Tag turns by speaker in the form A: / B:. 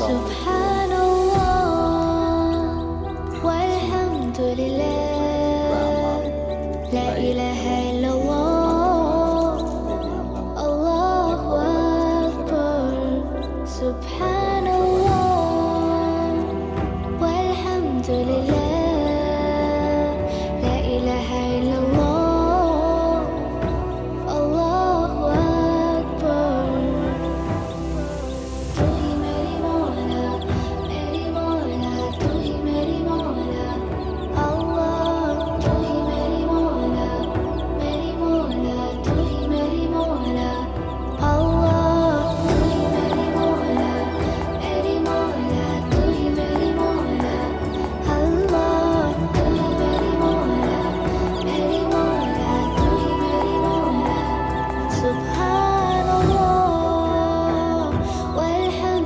A: سبحان الله والحمد لله لا إله إلا الله الله أكبر سبحان